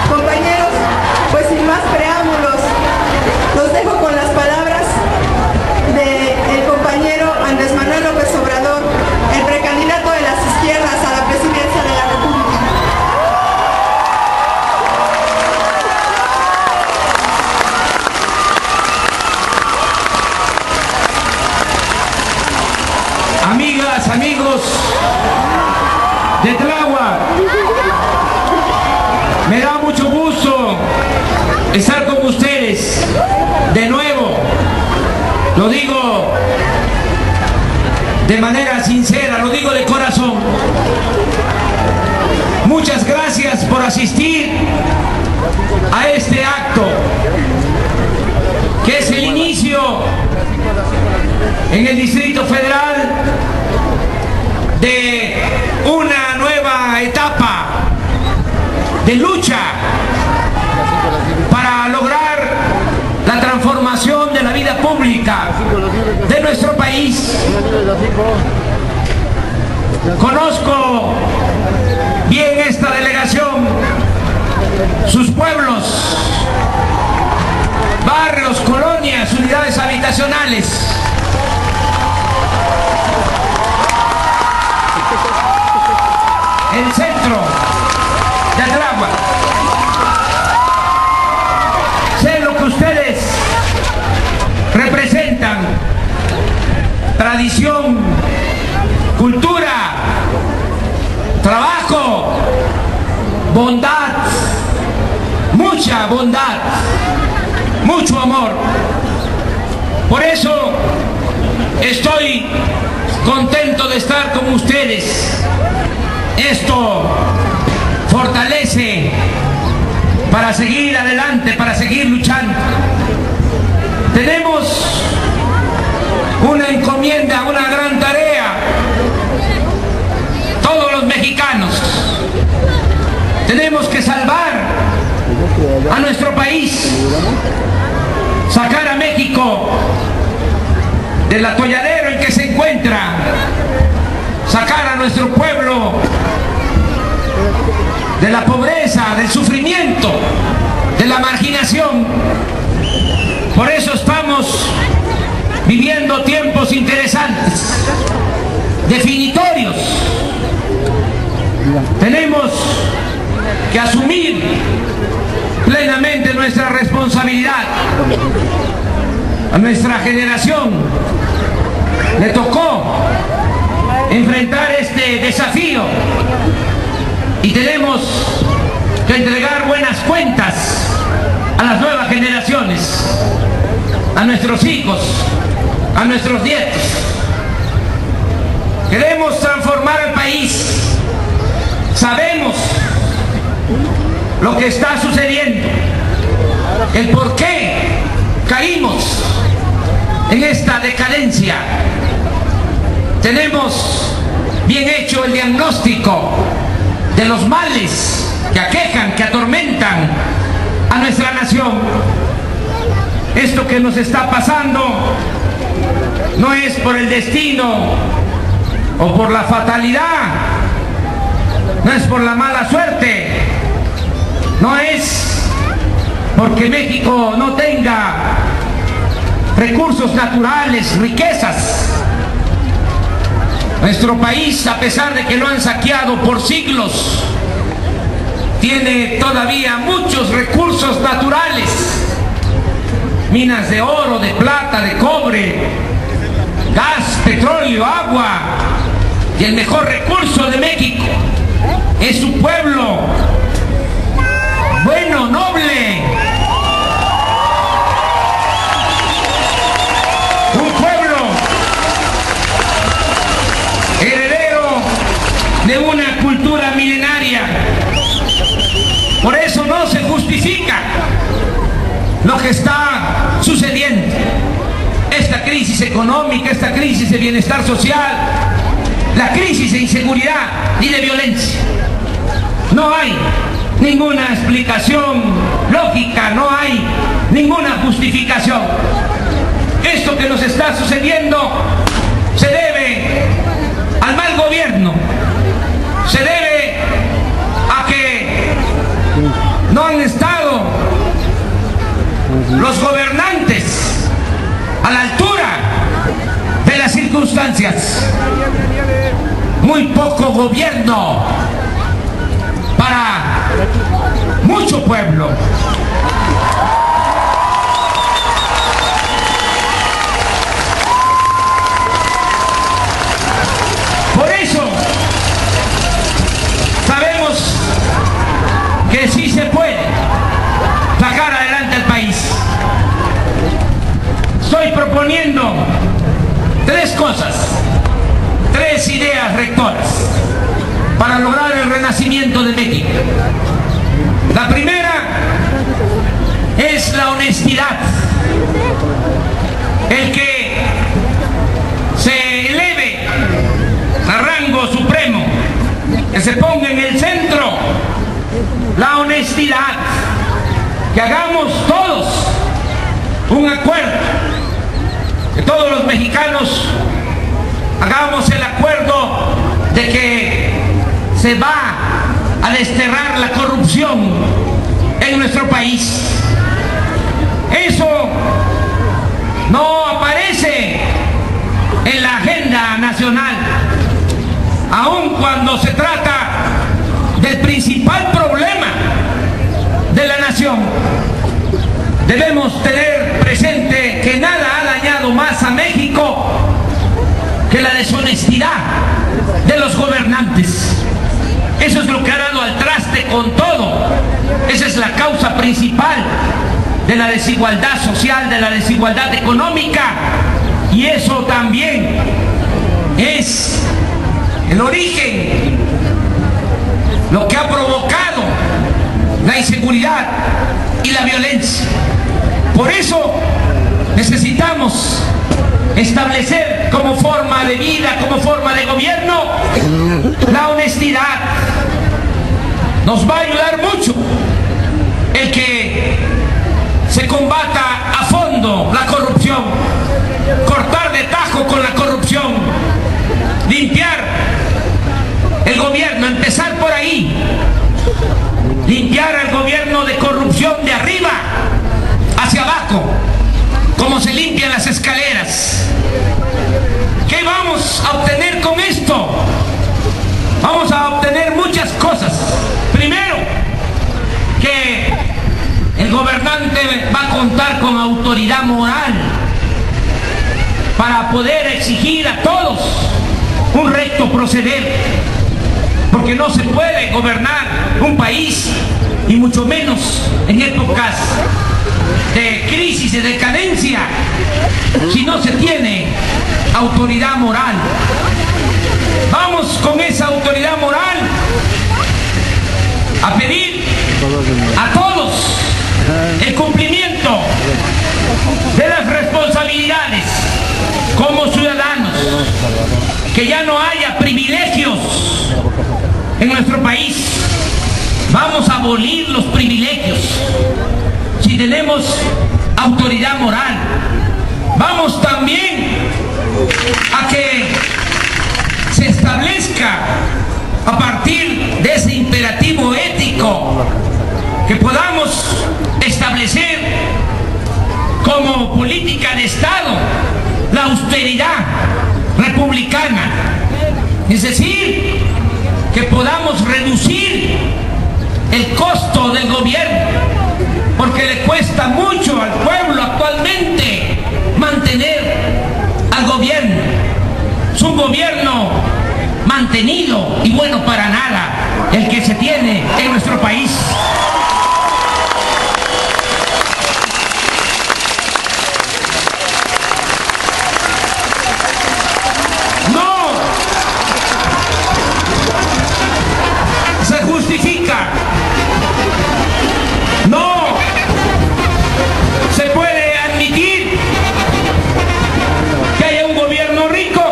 Compañeros, pues sin más preámbulos, los dejo con las palabras del compañero Andrés Manuel López Obrador, el precandidato de las izquierdas a la presidencia de la República. Amigas, amigos de Tláhuac, me da mucho gusto estar con ustedes de nuevo. Lo digo de manera sincera, lo digo de corazón. Muchas gracias por asistir a este acto, que es el inicio en el Distrito Federal de una nueva etapa de lucha para lograr la transformación de la vida pública de nuestro país. Conozco bien esta delegación, sus pueblos, barrios, colonias, unidades habitacionales. El centro de Tláhuac. Sé lo que ustedes representan: tradición, cultura, trabajo, bondad, mucha bondad, mucho amor. Por eso estoy contento de estar con ustedes. Esto fortalece para seguir adelante, para seguir luchando. Tenemos una encomienda, una gran tarea, todos los mexicanos. Tenemos que salvar a nuestro país, sacar a México del atolladero en que se encuentra, sacar a nuestro pueblo de la pobreza, del sufrimiento, de la marginación. Por eso estamos viviendo tiempos interesantes, definitorios. Tenemos que asumir plenamente nuestra responsabilidad. A nuestra generación le tocó enfrentar este desafío y tenemos que entregar buenas cuentas a las nuevas generaciones, a nuestros hijos, a nuestros nietos. Queremos transformar el país. Sabemos lo que está sucediendo, el por qué caímos en esta decadencia. Tenemos bien hecho el diagnóstico de los males que aquejan, que atormentan a nuestra nación. Esto que nos está pasando no es por el destino o por la fatalidad, no es por la mala suerte, no es porque México no tenga recursos naturales, riquezas. Nuestro país, a pesar de que lo han saqueado por siglos, tiene todavía muchos recursos naturales: minas de oro, de plata, de cobre, gas, petróleo, agua. Y el mejor recurso de México es su pueblo, bueno, noble. Un pueblo heredero de una cultura milenaria. Por eso no se justifica lo que está sucediendo. Esta crisis económica, esta crisis de bienestar social, la crisis de inseguridad y de violencia. No hay ninguna explicación lógica, no hay ninguna justificación. esto que nos está sucediendo se debe al mal gobierno, se debe a que no han estado los gobernantes a la altura de las circunstancias. Muy poco gobierno para mucho pueblo. Por eso sabemos que sí se puede sacar adelante al país. Estoy proponiendo tres cosas, tres ideas rectoras para lograr el renacimiento de México. La primera es la honestidad. El que se eleve a rango supremo, que se ponga en el centro la honestidad, que hagamos todos un acuerdo, que todos los mexicanos hagamos el acuerdo de que se va a desterrar la corrupción en nuestro país. Eso no aparece en la agenda nacional, aun cuando se trata del principal problema de la nación. Debemos tener presente que nada ha dañado más a México que la deshonestidad de los gobernantes. Eso es lo que ha dado al traste con todo. Esa es la causa principal de la desigualdad social, de la desigualdad económica, y eso también es el origen, lo que ha provocado la inseguridad y la violencia. Por eso necesitamos establecer como forma de vida, como forma de gobierno, la honestidad. Nos va a ayudar mucho el que se combata a fondo la corrupción, cortar de tajo con la corrupción, limpiar el gobierno, empezar por ahí, limpiar al gobierno de corrupción de arriba hacia abajo, como se limpian las escaleras. ¿Qué vamos a obtener con esto? Vamos a obtener muchas cosas. Primero, que el gobernante va a contar con autoridad moral para poder exigir a todos un recto proceder, porque no se puede gobernar un país, y mucho menos en épocas de crisis y decadencia, si no se tiene autoridad moral. Vamos con esa autoridad moral a pedir a todos el cumplimiento de las responsabilidades como ciudadanos, que ya no haya privilegios en nuestro país. Vamos a abolir los privilegios si tenemos autoridad moral. Vamos también a que se establezca, a partir de ese imperativo ético, que podamos establecer como política de Estado la austeridad republicana, es decir, que podamos reducir el costo del gobierno, porque le cuesta mucho al pueblo actualmente mantener al gobierno. Es un gobierno mantenido y bueno para nada el que se tiene en nuestro país. No se justifica, no se puede admitir que haya un gobierno rico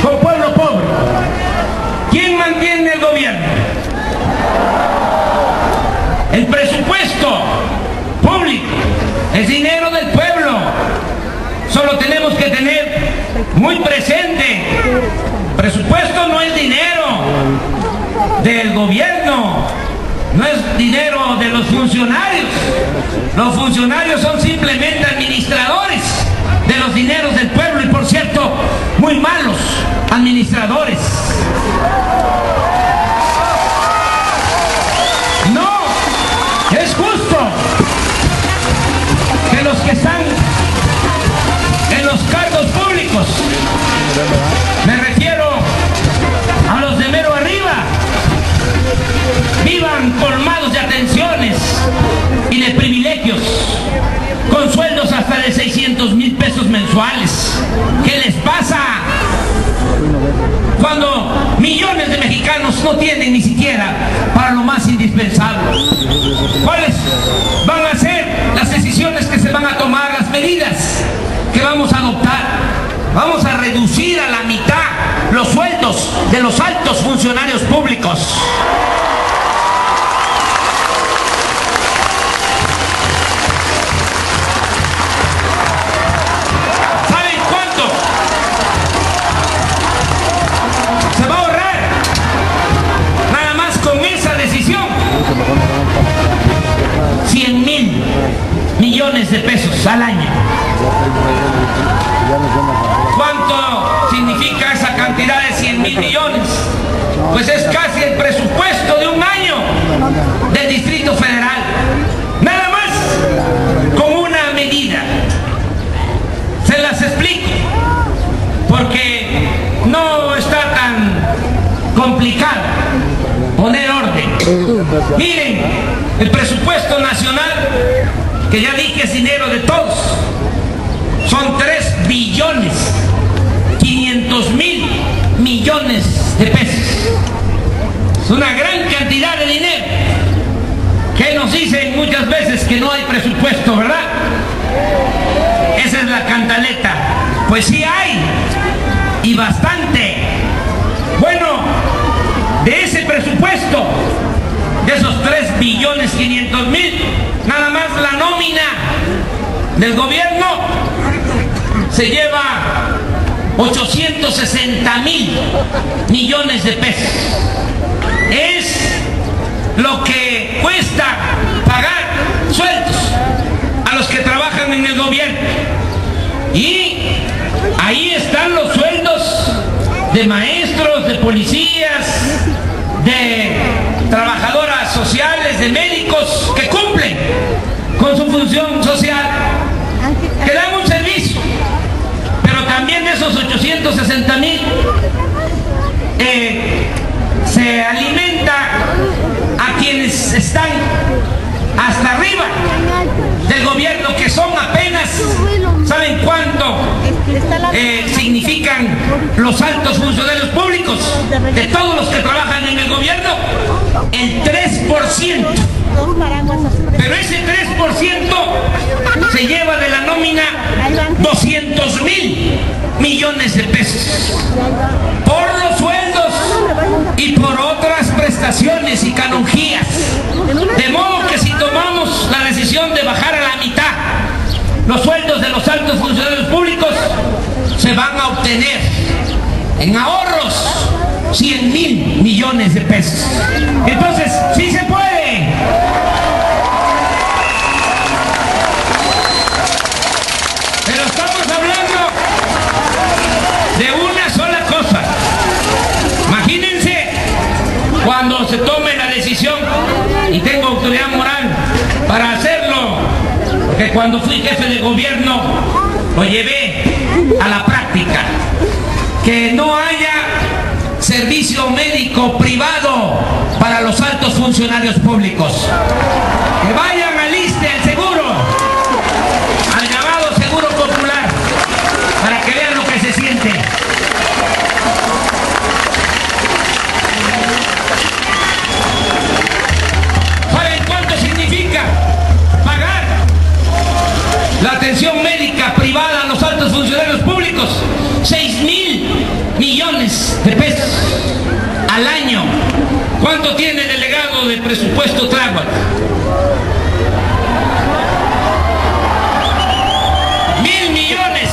con pueblo pobre. ¿Quién mantiene el gobierno? El presupuesto público es dinero del pueblo. Solo tenemos que tener muy presente, presupuesto no es dinero del gobierno, no es dinero de los funcionarios. Los funcionarios son simplemente administradores de los dineros del pueblo y, por cierto, muy malos administradores. No es justo que los que están en los cargos públicos, me refiero a los de mero arriba, vivan colmados de atenciones y de privilegios, con sueldos hasta de 600,000 pesos mensuales. ¿Qué les pasa? Cuando millones de mexicanos no tienen ni siquiera para lo más indispensable. ¿Cuáles van a ser las decisiones que se van a tomar, las medidas que vamos a adoptar? Vamos a reducir a la mitad los sueldos de los altos funcionarios públicos. De pesos al año. ¿Cuánto significa esa cantidad de 100,000 millones? Pues es casi el presupuesto de un año del Distrito Federal. Nada más con una medida. Se las explico porque no está tan complicado poner orden. Miren, el presupuesto nacional, que ya dije es dinero de todos, son 3.500.000 millones de pesos. Es una gran cantidad de dinero. Que nos dicen muchas veces que no hay presupuesto, ¿verdad? Esa es la cantaleta. Pues sí hay, y bastante. Bueno, de ese presupuesto, de esos 3.500.000, nada más la nómina del gobierno se lleva 860,000 millones de pesos. Es lo que cuesta pagar sueldos a los que trabajan en el gobierno. Y ahí están los sueldos de maestros, de policías, de trabajadoras sociales, de médicos que cumplen con su función social, que dan un servicio. Pero también de esos 860,000 se alimenta a quienes están hasta arriba del gobierno, que son apenas, ¿saben cuánto significan los altos funcionarios públicos de todos los que trabajan en el gobierno? El 3%. Pero ese 3% se lleva de la nómina 200,000 millones de pesos por los sueldos y por otras prestaciones y canonjías. De modo que si tomamos la decisión de bajar a la mitad los sueldos de los altos funcionarios públicos, se van a obtener en ahorros 100,000 millones de pesos. Entonces, ¡sí se puede! Pero estamos hablando de una sola cosa. Imagínense cuando se tome la decisión, y tengo autoridad moral para hacerlo, porque cuando fui jefe de gobierno lo llevé a la práctica, que no haya servicio médico privado para los altos funcionarios públicos. Que vayan al ISSSTE, al seguro, al llamado Seguro Popular, para que vean lo que se siente. ¿Saben cuánto significa pagar la atención médica privada a los altos funcionarios públicos? 6,000 millones de pesos al año. ¿Cuánto tiene el delegado de presupuesto Tláhuac? 1,000 millones.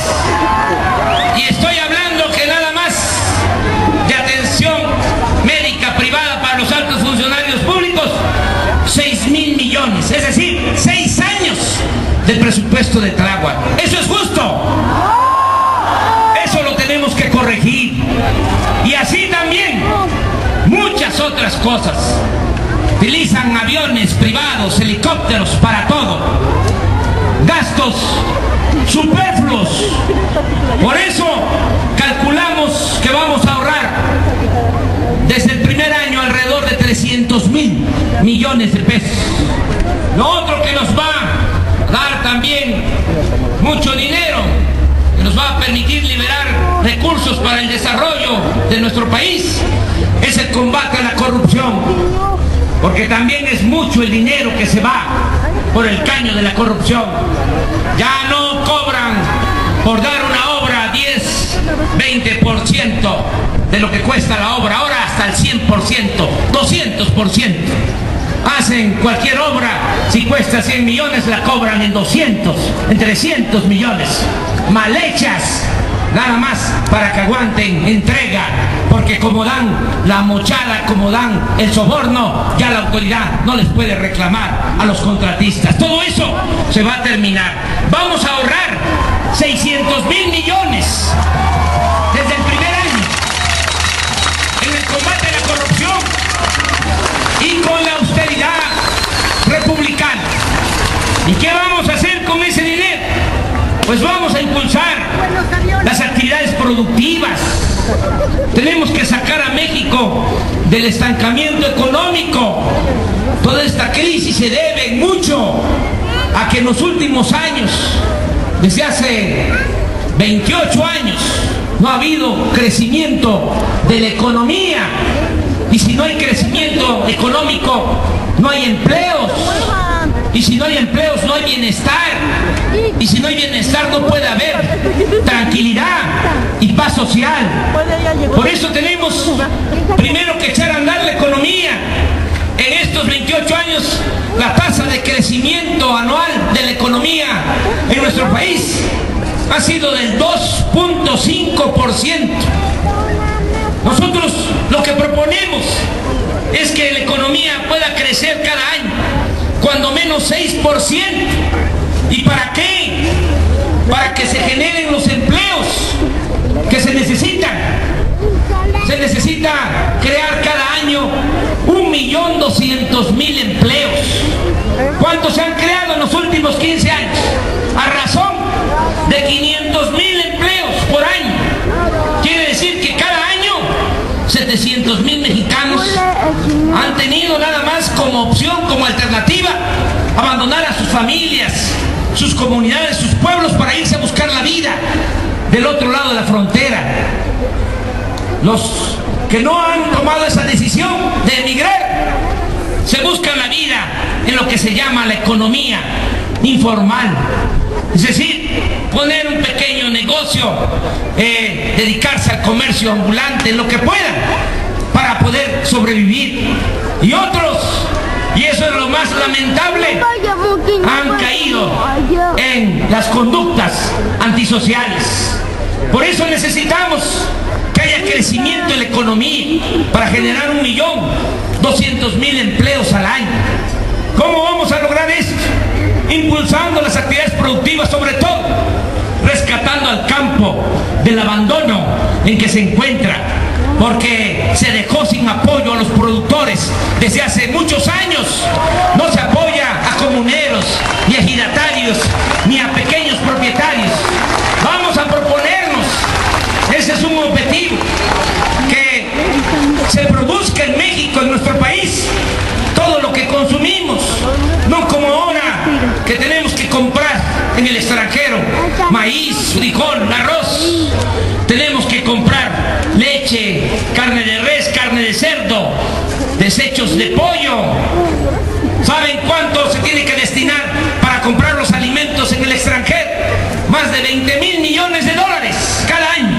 del presupuesto de Tláhuac. ¿Eso es justo? Eso lo tenemos que corregir. Y así también muchas otras cosas. Utilizan aviones privados, helicópteros para todo. Gastos superfluos. Por eso calculamos que vamos a ahorrar desde el primer año alrededor de 300,000 millones de pesos. Lo otro que nos va a dar también mucho dinero, que nos va a permitir liberar recursos para el desarrollo de nuestro país, es el combate a la corrupción, porque también es mucho el dinero que se va por el caño de la corrupción. Ya no cobran por dar una obra 10, 20% de lo que cuesta la obra, ahora hasta el 100%, 200%. Hacen cualquier obra, si cuesta 100 millones, la cobran en 200, en 300 millones. Mal hechas, nada más para que aguanten entrega, porque como dan la mochada, como dan el soborno, ya la autoridad no les puede reclamar a los contratistas. Todo eso se va a terminar. Vamos a ahorrar 600,000 millones desde el primer año en el combate a la corrupción y con la austeridad republicana. ¿Y qué vamos a hacer con ese dinero? Pues vamos a impulsar las actividades productivas. Tenemos que sacar a México del estancamiento económico. Toda esta crisis se debe mucho a que en los últimos años, desde hace 28 años, no ha habido crecimiento de la economía. Y si no hay crecimiento económico, no hay empleos. Y si no hay empleos, no hay bienestar. Y si no hay bienestar, no puede haber tranquilidad y paz social. Por eso tenemos primero que echar a andar la economía. En estos 28 años, la tasa de crecimiento anual de la economía en nuestro país ha sido del 2.5%. Nosotros lo que proponemos es que la economía pueda crecer cada año, cuando menos 6%. ¿Y para qué? Para que se generen los empleos que se necesitan. Se necesita crear cada año 1.200.000 empleos. ¿Cuántos se han creado en los últimos 15 años? A razón de 500.000 empleos por año. Quiere decir que cada año 700.000 mexicanos han tenido nada más como opción, como alternativa, abandonar a sus familias, sus comunidades, sus pueblos para irse a buscar la vida del otro lado de la frontera. Los que no han tomado esa decisión de emigrar se buscan la vida en lo que se llama la economía informal, es decir, poner un pequeño negocio, dedicarse al comercio ambulante, lo que puedan, para poder sobrevivir. Y otros, y eso es lo más lamentable, han caído en las conductas antisociales. Por eso necesitamos que haya crecimiento en la economía para generar 1.200.000 empleos al año. ¿Cómo vamos a lograr esto? Impulsando las actividades productivas, sobre todo rescatando al campo del abandono en que se encuentra, porque se dejó sin apoyo a los productores desde hace muchos años. No se apoya a comuneros, ni a ejidatarios, ni a pequeños propietarios. Vamos a proponernos, ese es un objetivo, que se produzca en México, en nuestro país, todo lo que consumimos, no como ahora que tenemos que comprar en el extranjero maíz, frijol, arroz. Tenemos que comprar leche, carne de res, carne de cerdo, desechos de pollo. ¿Saben cuánto se tiene que destinar para comprar los alimentos en el extranjero? Más de 20.000 millones de dólares cada año.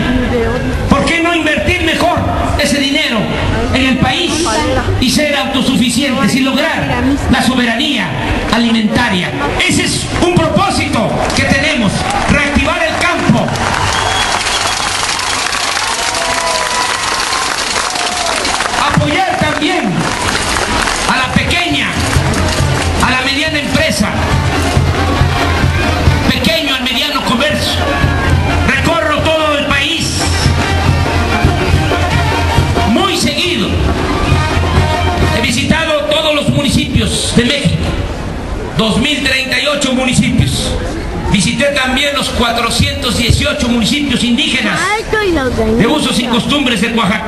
¿Por qué no invertir mejor ese dinero en el país y ser autosuficientes y lograr la soberanía alimentaria? Ese es un propósito que tenemos, reactivar el campo. Apoyar también a la pequeña, a la mediana empresa. 2.038 municipios. Visité también los 418 municipios indígenas de usos y costumbres de Oaxaca.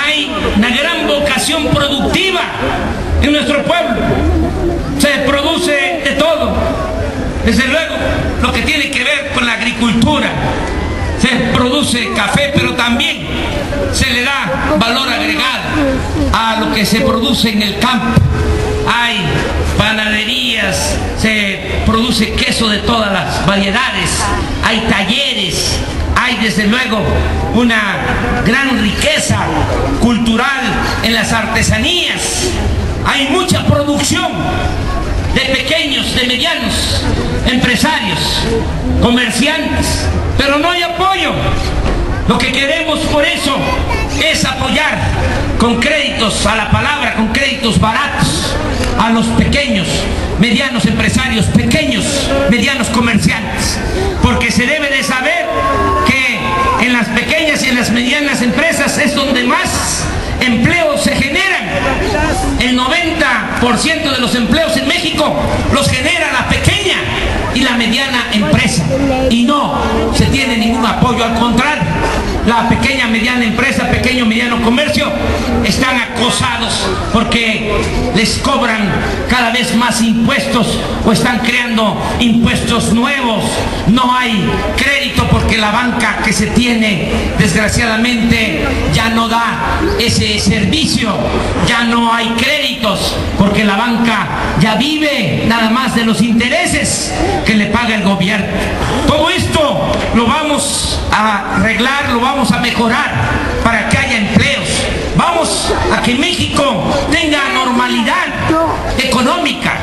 Hay una gran vocación productiva en nuestro pueblo. Se produce de todo. Desde luego, lo que tiene que ver con la agricultura. Se produce café, pero también se le da valor agregado a lo que se produce en el campo. Hay panaderías, se produce queso de todas las variedades, hay talleres, hay desde luego una gran riqueza cultural en las artesanías, hay mucha producción de pequeños, de medianos empresarios, comerciantes, pero no hay apoyo. Lo que queremos por eso es apoyar con créditos a la palabra, con créditos baratos a los pequeños, medianos empresarios, pequeños, medianos comerciantes, porque se debe de saber que en las pequeñas y en las medianas empresas es donde más empleos se generan. El 90% de los empleos en México los genera la pequeña y la mediana empresa, y no se tiene ningún apoyo. Al contrario, la pequeña, mediana empresa, pequeño, mediano comercio están acosados porque les cobran cada vez más impuestos o están creando impuestos nuevos. No hay crédito porque la banca que se tiene, desgraciadamente, ya no da ese servicio. Ya no hay créditos porque la banca ya vive nada más de los intereses que le paga el gobierno. Todo esto lo vamos a arreglar, lo vamos a mejorar para que haya empleos. Vamos a que México tenga normalidad económica.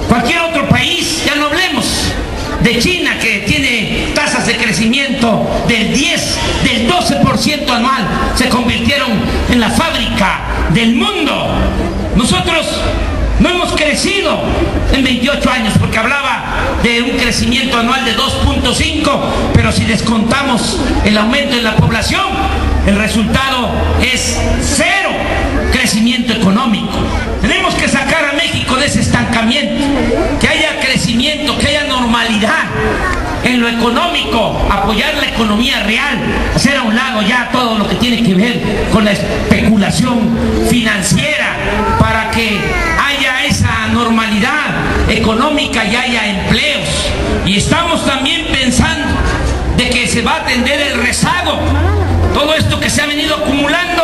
Cualquier otro país, ya no hablemos de China, que tiene tasas de crecimiento del 10, del 12% anual, se convirtieron en la fábrica del mundo. Nosotros no hemos crecido en 28 años, porque hablaba de un crecimiento anual de 2.5, pero si descontamos el aumento en la población, el resultado es cero crecimiento económico. Tenemos que sacar a México de ese estancamiento, que haya crecimiento, que haya normalidad en lo económico, apoyar la economía real, hacer a un lado ya todo lo que tiene que ver con la especulación financiera, para que haya esa normalidad económica y haya empleos. Y estamos también pensando de que se va a atender el rezago, todo esto que se ha venido acumulando,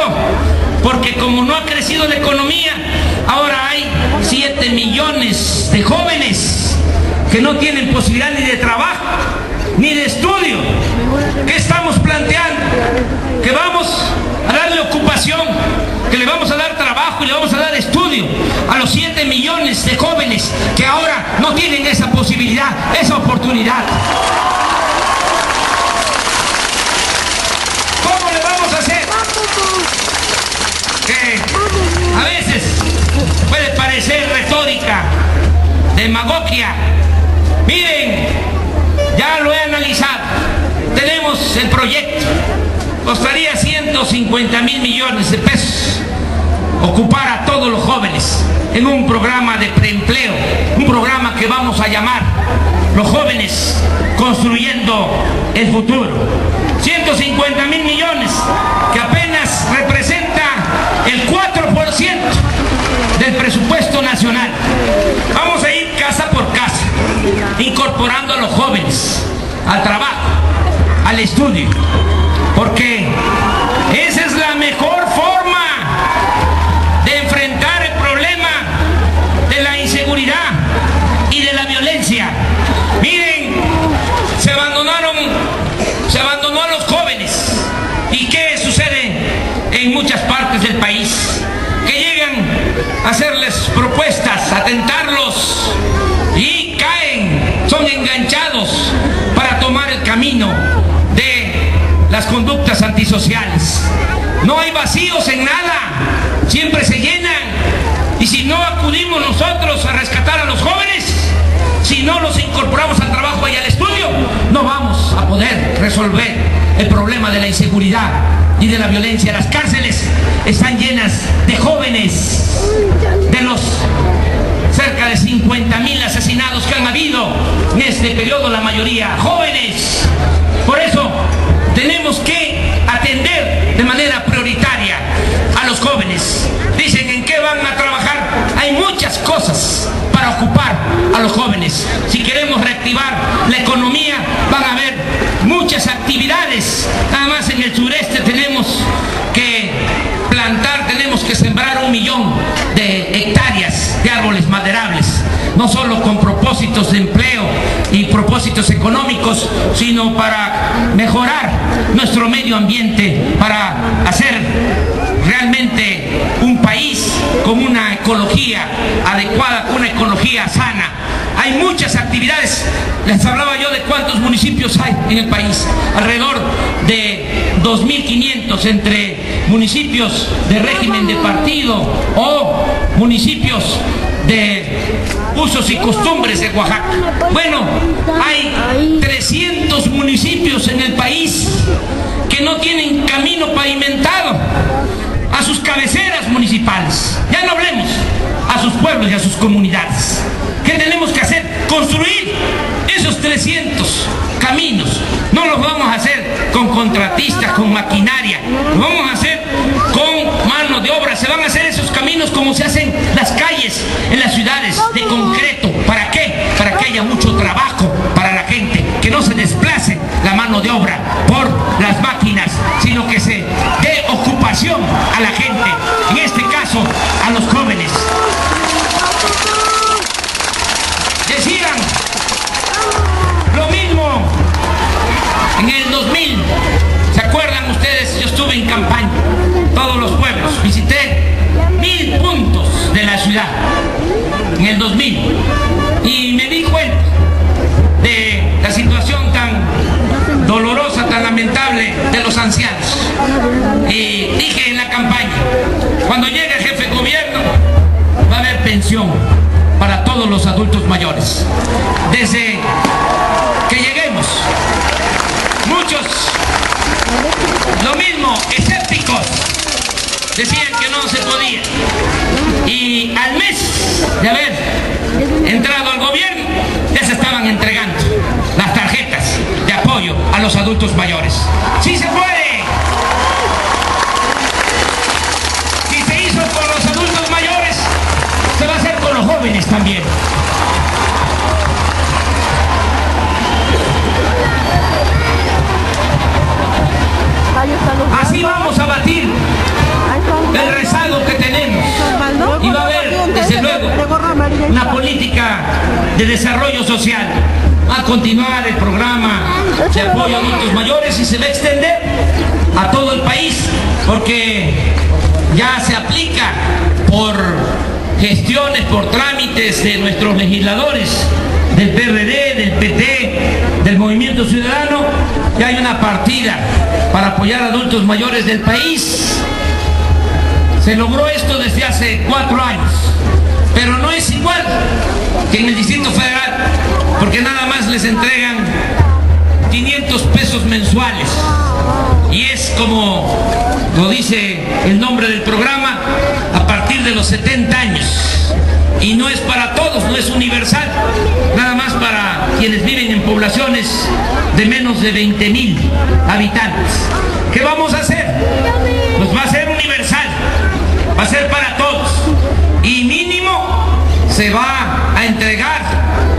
porque como no ha crecido la economía, ahora hay 7 millones de jóvenes que no tienen posibilidad ni de trabajo, ni de estudio. ¿Qué estamos planteando? Que vamos a darle ocupación, que le vamos a dar trabajo y le vamos a dar estudio a los 7 millones de jóvenes que ahora no tienen esa posibilidad, esa oportunidad. ¿Cómo le vamos a hacer? Que a veces puede parecer retórica, demagogia. Miren, ya lo he analizado. Tenemos el proyecto. Costaría 150,000 millones de pesos ocupar a todos los jóvenes en un programa de preempleo, un programa que vamos a llamar Los Jóvenes Construyendo el Futuro. 150,000 millones, que apenas representa el 4% del presupuesto nacional. Vamos a ir casa por casa, incorporando a los jóvenes al trabajo, al estudio, porque esa es la mejor forma de enfrentar el problema de la inseguridad y de la violencia. Miren, se abandonó a los jóvenes. ¿Y qué sucede en muchas partes del país? Que llegan a hacerles propuestas, a tentarlos, y caen, son enganchados para tomar el camino de las conductas antisociales. No hay vacíos en nada, siempre se llenan. Y si no acudimos nosotros a rescatar a los jóvenes, si no los incorporamos al trabajo y al estudio, no vamos a poder resolver el problema de la inseguridad y de la violencia. Las cárceles están llenas de jóvenes, de los cerca cerca de 50.000 asesinados que han habido en este periodo, la mayoría jóvenes. Por eso tenemos que atender de manera prioritaria a los jóvenes. Dicen, ¿en qué van a trabajar? Hay muchas cosas para ocupar a los jóvenes. Si queremos reactivar la economía, van a haber muchas actividades. Nada más en el sureste tenemos que plantar, tenemos que sembrar 1 millón de hectáreas de árboles maderables, no solo con propósitos de empleo y propósitos económicos, sino para mejorar nuestro medio ambiente, para hacer realmente un país con una ecología adecuada, con una ecología sana. Hay muchas actividades. Les hablaba yo de cuántos municipios hay en el país, alrededor de 2.500 entre municipios de régimen de partido o municipios de usos y costumbres de Oaxaca. Bueno, hay 300 municipios en el país que no tienen camino pavimentado a sus cabeceras municipales. Ya no hablemos a sus pueblos y a sus comunidades. ¿Qué tenemos que hacer? Construir esos 300 caminos. No los vamos a hacer con contratistas, con maquinaria. Lo vamos a hacer con mano de obra. Se van a hacer esos caminos como se hacen las calles en las ciudades, de concreto. ¿Para qué? Para que haya mucho trabajo para la gente, que no se desplace la mano de obra por las máquinas, sino que se dé ocupación a la gente, en este caso a los jóvenes. Decían lo mismo en el 2000. ¿Se acuerdan ustedes? Yo estuve en campaña, todos los pueblos, visité 1000 puntos de la ciudad en el 2000 y me di cuenta de la situación tan dolorosa, tan lamentable de los ancianos. Y dije en la campaña, cuando llegue el jefe de gobierno va a haber pensión para todos los adultos mayores. Desde que lleguemos, muchos, lo mismo, escépticos, decían que no se podía. Y al mes de haber entrado al gobierno, ya se estaban entregando las tarjetas de apoyo a los adultos mayores. ¡Sí se puede! Si se hizo con los adultos mayores, se va a hacer con los jóvenes también. Así vamos a batir el rezago que tenemos. Y va a haber, desde luego, una política de desarrollo social. Va a continuar el programa de apoyo a adultos mayores y se va a extender a todo el país, porque ya se aplica por gestiones, por trámites de nuestros legisladores, del PRD, del PT, del Movimiento Ciudadano. Ya hay una partida para apoyar a adultos mayores del país. Se logró esto desde hace 4 años, pero no es igual que en el Distrito Federal, porque nada más les entregan 500 pesos mensuales, y es como lo dice el nombre del programa, a partir de los 70 años, y no es para todos, no es universal, nada más para quienes viven en poblaciones de menos de 20.000 habitantes. ¿Qué vamos a hacer? Pues va a ser universal, va a ser para todos, y mínimo se va a entregar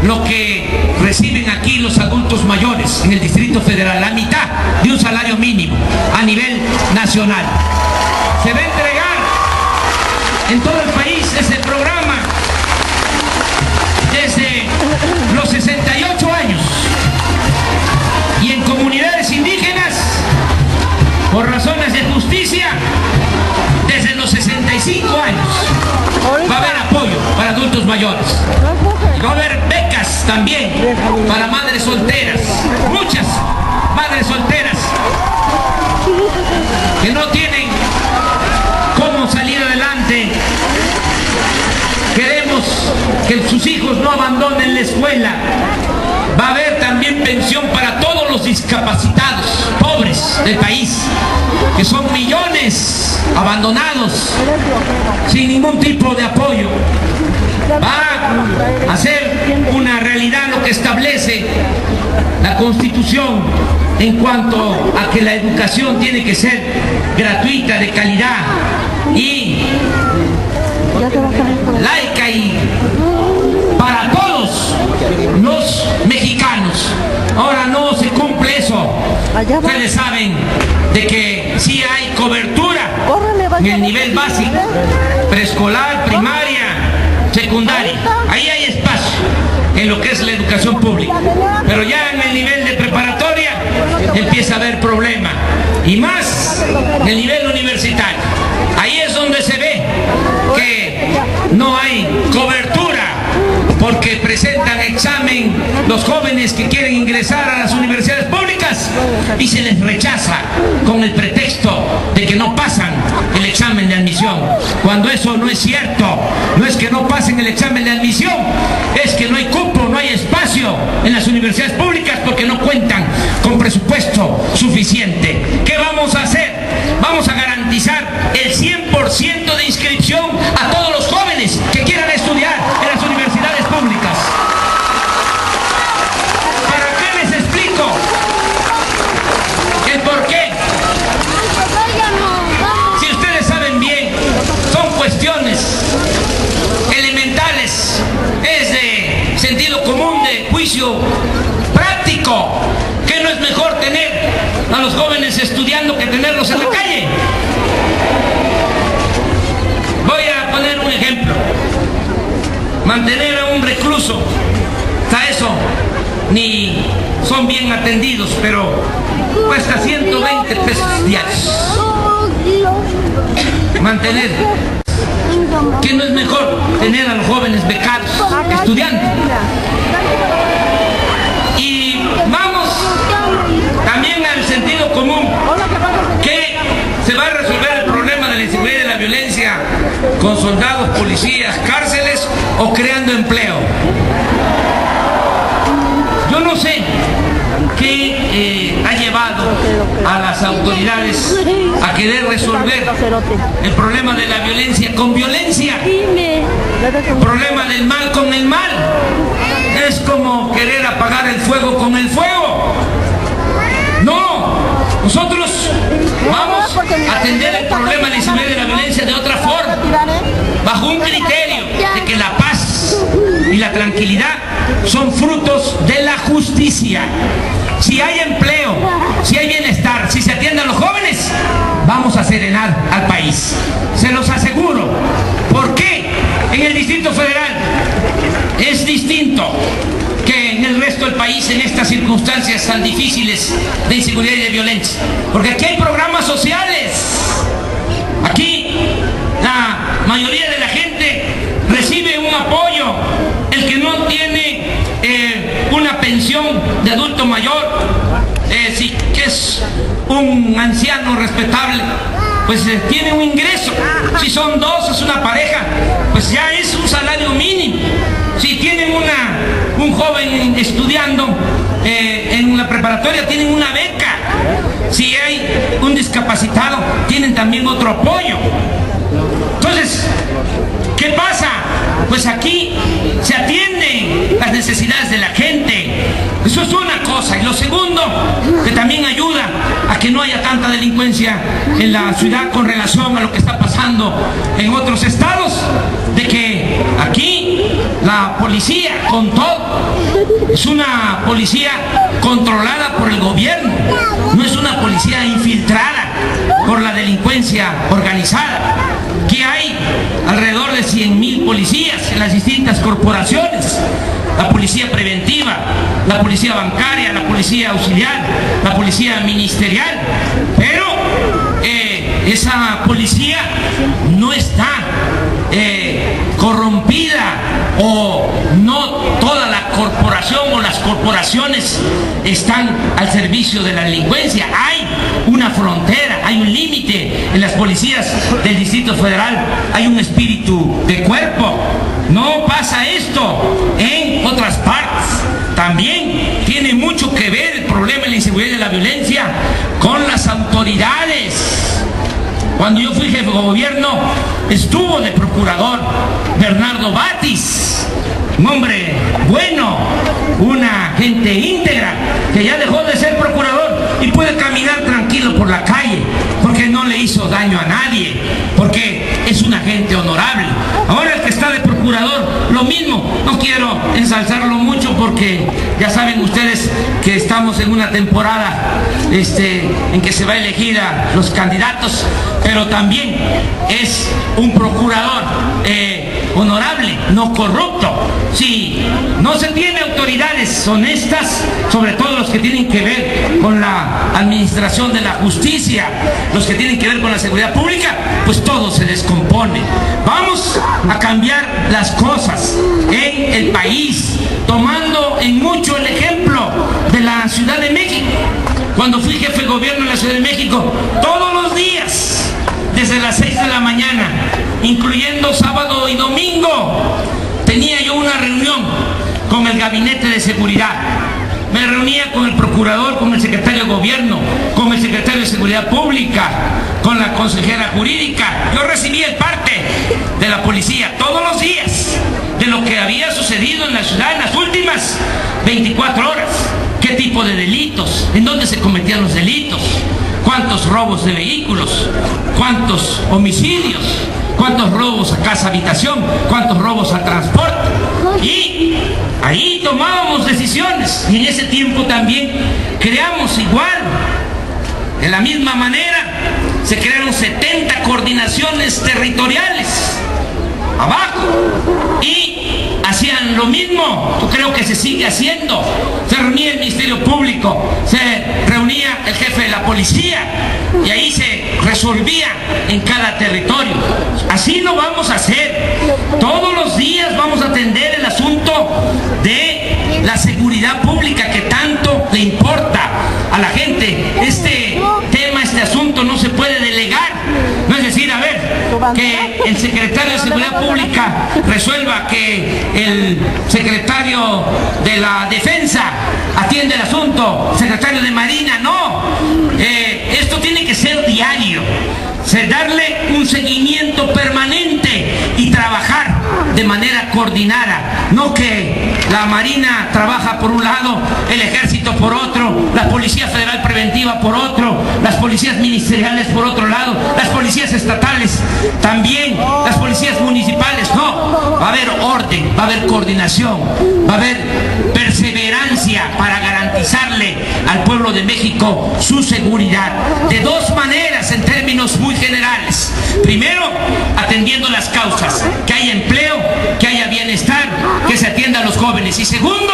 lo que reciben aquí los adultos mayores en el Distrito Federal, la mitad de un salario mínimo a nivel nacional. Se va a entregar en todo el país ese programa desde los 68 años, y en comunidades indígenas, por razones de justicia, desde los 65 años. Va a haber apoyo para adultos mayores. Va a haber becas también para madres solteras. Muchas madres solteras que no tienen cómo salir adelante. Queremos que sus hijos no abandonen la escuela. Va a haber también pensión para todos los discapacitados pobres del país, que son millones abandonados sin ningún tipo de apoyo. va a hacer una realidad lo que establece la Constitución en cuanto a que la educación tiene que ser gratuita, de calidad y laica y para todos los mexicanos. Ahora no se cumple eso. Ustedes saben de que sí hay cobertura en el nivel básico, preescolar, primaria, secundaria. Ahí hay espacio en lo que es la educación pública. Pero ya en el nivel de preparatoria empieza a haber problema. Y más en el nivel universitario. Ahí es donde se ve que no hay cobertura, porque presentan examen los jóvenes que quieren ingresar a las universidades públicas y se les rechaza con el pretexto de que no pasan el examen de admisión, cuando eso no es cierto. No es que no pasen el examen de admisión, es que no hay cupo, no hay espacio en las universidades públicas porque no cuentan con presupuesto suficiente. ¿Qué vamos a hacer? Vamos a garantizar el 100% de inscripción a todos los jóvenes que quieran estudiar en las universidades públicas. ¿Para qué les explico el por qué? Si ustedes saben bien, son cuestiones elementales, es de sentido común, de juicio práctico, que no es mejor tener a los jóvenes estudiando que tenerlos en la calle. Voy a poner un ejemplo. Mantener a un recluso, hasta eso ni son bien atendidos, pero cuesta 120 pesos diarios mantener. ¿Qué no es mejor tener a los jóvenes becados, estudiando? Y vamos también al sentido común, que se va a resolver el problema de la inseguridad y de la violencia con soldados, policías, cárceles o creando empleo. Yo no sé qué ha llevado a las autoridades a querer resolver el problema de la violencia con violencia, el problema del mal con el mal. Es como querer apagar el fuego con el fuego. No, nosotros vamos a atender el problema de la inseguridad y de la violencia de otra forma, bajo un criterio de que la paz y la tranquilidad son frutos de la justicia. Si hay empleo, si hay bienestar, si se atiende a los jóvenes, vamos a serenar al país. Se los aseguro. ¿Por qué en el Distrito Federal es distinto que en el resto del país en estas circunstancias tan difíciles de inseguridad y de violencia? Porque aquí hay programas sociales. Aquí la mayoría de la gente recibe un apoyo. El que no tiene una pensión de adulto mayor, si que es un anciano respetable, pues tiene un ingreso. Si son dos, es una pareja, pues ya es un salario mínimo. Si tienen un joven estudiando en la preparatoria, tienen una beca. Si hay un discapacitado, tienen también otro apoyo. Entonces, ¿qué pasa? Pues aquí se atienden las necesidades de la gente. Eso es una cosa. Y lo segundo, que también ayuda a que no haya tanta delincuencia en la ciudad con relación a lo que está pasando en otros estados, de que aquí la policía, con todo, es una policía controlada por el gobierno, no es una policía infiltrada por la delincuencia organizada. Que hay alrededor de 100.000 policías en las distintas corporaciones: la policía preventiva, la policía bancaria, la policía auxiliar, la policía ministerial. Pero esa policía no está corrompida, o no toda la corporación o las corporaciones están al servicio de la delincuencia. Hay una frontera, hay un límite. En las policías del Distrito Federal hay un espíritu de cuerpo. No pasa esto en otras partes. También tiene mucho que ver el problema de la inseguridad y de la violencia con las autoridades. Cuando yo fui jefe de gobierno, estuvo de procurador Bernardo Batis, un hombre bueno, una gente íntegra, que ya dejó de ser procurador y puede caminar tranquilo por la calle, porque no le hizo daño a nadie, porque es una gente honorable. Ahora el que está de procurador, lo mismo. No quiero ensalzarlo mucho porque ya saben ustedes que estamos en una temporada en que se va a elegir a los candidatos, pero también es un procurador honorable, no corrupto. Si no se tiene autoridades honestas, sobre todo los que tienen que ver con la administración de la justicia, los que tienen que ver con la seguridad pública, pues todo se descompone. Vamos a cambiar las cosas en el país, tomando en mucho el ejemplo de la Ciudad de México. Cuando fui jefe de gobierno en la Ciudad de México, todos los días, desde las 6 de la mañana, incluyendo sábado y domingo, tenía yo una reunión con el gabinete de seguridad. Me reunía con el procurador, con el secretario de gobierno, con el secretario de seguridad pública, con la consejera jurídica. Yo recibía el parte de la policía todos los días de lo que había sucedido en la ciudad en las últimas 24 horas. ¿Qué tipo de delitos? ¿En dónde se cometían los delitos? ¿Cuántos robos de vehículos? ¿Cuántos homicidios? ¿Cuántos robos a casa habitación? ¿Cuántos robos al transporte? Y ahí tomábamos decisiones. Y en ese tiempo también creamos igual. De la misma manera, se crearon 70 coordinaciones territoriales abajo. Y hacían lo mismo. Yo creo que se sigue haciendo. Se reunía el Ministerio Público, se reunía el jefe de la policía y ahí se resolvía en cada territorio. Así lo vamos a hacer. Todos los días vamos a atender el asunto de la seguridad pública que tanto le importa a la gente. Este tema, este asunto no se puede delegar. No es decir, a ver, que el secretario de Seguridad Pública resuelva que el secretario de la Defensa atiende el asunto, el secretario de Marina, no. Esto tiene que ser diario, darle un seguimiento permanente y trabajar de manera coordinada, no que la Marina trabaja por un lado, el Ejército por otro, la Policía Federal Preventiva por otro, las policías ministeriales por otro lado, las policías estatales también, las policías municipales. No, va a haber orden, va a haber coordinación, va a haber perseverancia para garantizarle al pueblo de México su seguridad de dos maneras en términos muy generales. Primero, atendiendo las causas, que haya empleo, que haya bienestar, que se atienda a los jóvenes. Y segundo,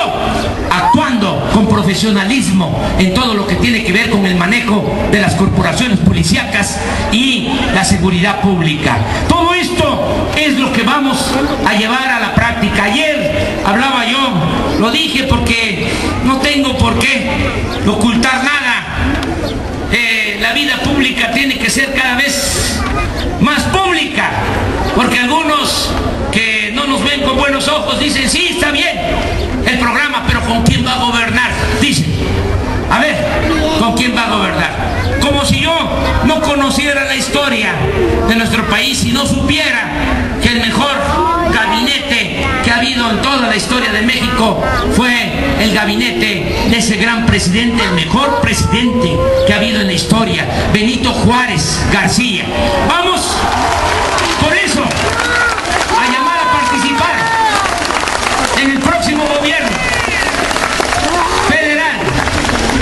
actuando con profesionalismo en todo lo que tiene que ver con el manejo de las corporaciones policíacas y la seguridad pública. Todo esto es lo que vamos a llevar a la práctica. Ayer hablaba yo, lo dije porque no tengo por qué ocultar nada. La vida pública tiene que ser cada vez más pública, porque algunos que no nos ven con buenos ojos dicen, sí, está bien el programa, pero ¿con quién va a gobernar? Dicen, a ver, ¿con quién va a gobernar? Como si yo no conociera la historia de nuestro país y no supiera que el mejor gabinete que ha habido en toda la historia de México fue el gabinete de ese gran presidente, el mejor presidente que ha habido en la historia, Benito Juárez García. Vamos, por eso, a llamar a participar en el próximo gobierno federal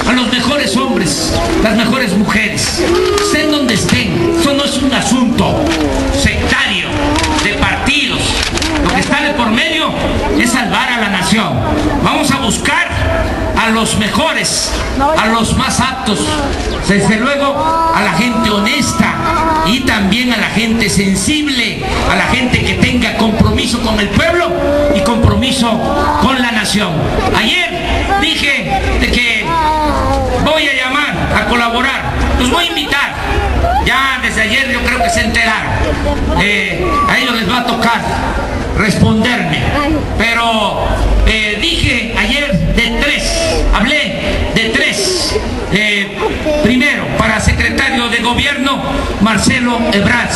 a los mejores hombres, las mejores mujeres, estén donde estén. Eso no es un asunto sectario de partidos. Lo que está de por medio es salvar a la nación. Vamos a buscar a los mejores, a los más aptos, desde luego a la gente honesta y también a la gente sensible, a la gente que tenga compromiso con el pueblo y compromiso con la nación. Ayer dije de que voy a llamar a colaborar, los voy a invitar. Ya desde ayer yo creo que se enteraron. A ellos les va a tocar responderme, pero dije ayer de 3 hablé de 3. Primero, para secretario de gobierno, Marcelo Ebrard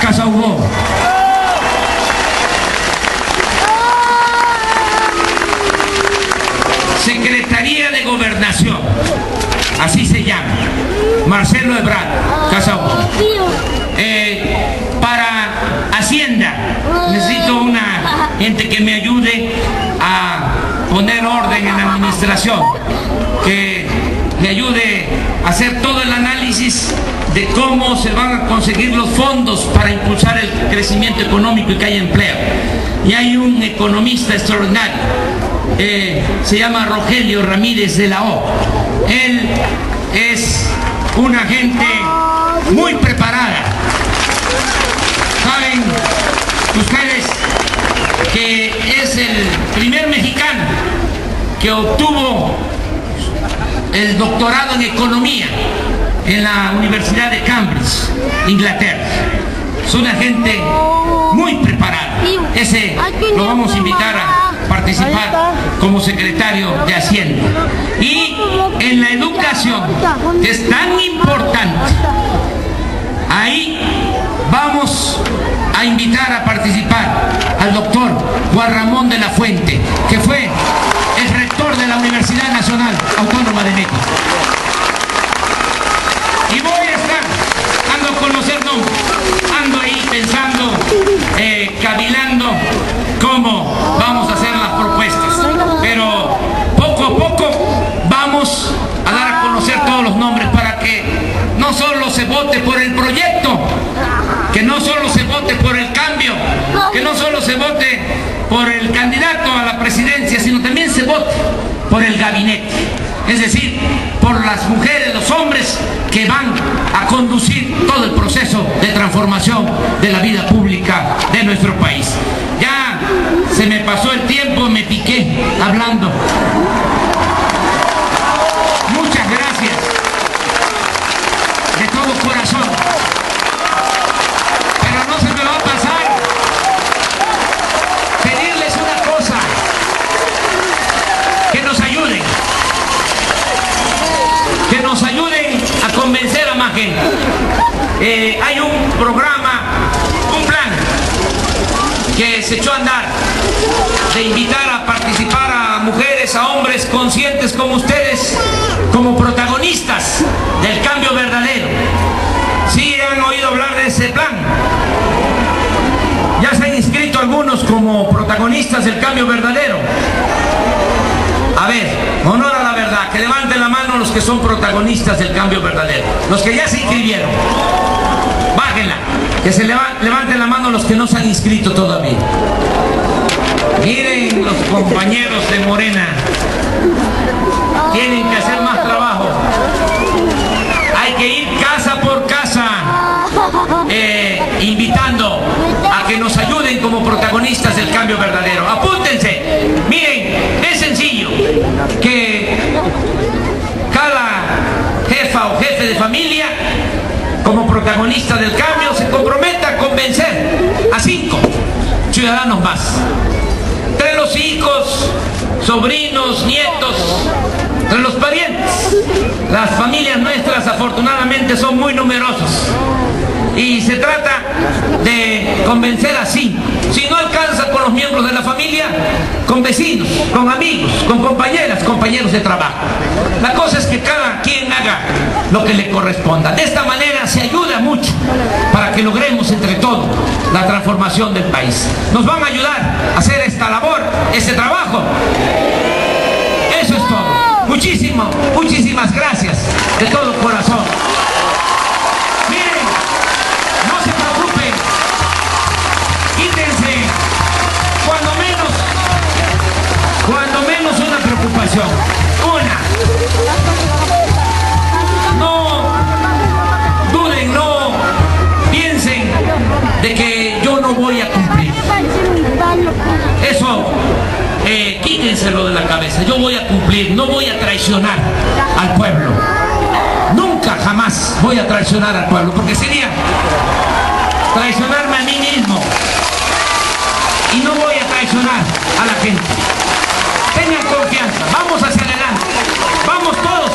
Casaubon. Secretaría de Gobernación, así se llama, Marcelo Ebrard Casaubon. Para Hacienda, necesito una gente que me ayude a poner orden en la administración, que me ayude a hacer todo el análisis de cómo se van a conseguir los fondos para impulsar el crecimiento económico y que haya empleo. Y hay un economista extraordinario, se llama Rogelio Ramírez de la O. Él es una gente muy preparada. Saben ustedes que es el primer mexicano que obtuvo el doctorado en economía en la Universidad de Cambridge, Inglaterra. Es una gente muy preparada. Ese lo vamos a invitar a participar como secretario de Hacienda. Y en la educación, que es tan importante, ahí vamos a invitar a participar al doctor Juan Ramón de la Fuente, que fue el rector de la Universidad Nacional Autónoma de México. Y voy a estar, ando a conocer nombres, ando ahí pensando, cavilando cómo vamos a hacer las propuestas, pero poco a poco vamos a dar a conocer todos los nombres para que no solo se vote por el proyecto, que no solo se vote por el cambio, que no solo se vote por el candidato a la presidencia, sino también se vote por el gabinete, es decir, por las mujeres, los hombres que van a conducir todo el proceso de transformación de la vida pública de nuestro país. Ya se me pasó el tiempo, me piqué hablando. Muchas gracias de todo corazón. Pero no se me va a pasar pedirles una cosa, que nos ayuden a convencer a más gente. Hay un programa, un plan que se echó a andar de invitar a participar a mujeres, a hombres conscientes como ustedes, como protagonistas del cambio verdadero. ¿Sí han oído hablar de ese plan? Ya se han inscrito algunos como protagonistas del cambio verdadero. A ver, honor a la verdad, que levanten la mano los que son protagonistas del cambio verdadero. Los que ya se inscribieron, bájenla. Que se levanten la mano los que no se han inscrito todavía. Miren los compañeros de Morena, tienen que hacer más trabajo. Hay que ir casa por casa, invitando a que nos ayuden como protagonistas del cambio verdadero. Apúntense. Miren, es sencillo que cada jefa o jefe de familia, como protagonista del cambio, se comprometa a convencer a 5 ciudadanos más. Entre los hijos, sobrinos, nietos, entre los parientes. Las familias nuestras afortunadamente son muy numerosos. Y se trata de convencer a 5. Si no alcanza con los miembros de la familia, con vecinos, con amigos, con compañeras, compañeros de trabajo. La cosa es que cada quien haga lo que le corresponda. De esta manera se ayuda mucho para que logremos entre todos la transformación del país. Nos van a ayudar a hacer esta labor, este trabajo. Eso es todo. Muchísimas gracias de todo corazón. Miren, no se preocupen, quítense cuando menos una preocupación. No duden, no piensen de que yo no voy a cumplir. Eso, quítenselo de la cabeza. Yo voy a cumplir, no voy a traicionar al pueblo. Nunca, jamás voy a traicionar al pueblo, porque sería traicionarme a mí mismo. Y no voy a traicionar ilusionar a la gente. Tengan confianza, vamos hacia adelante, vamos todos.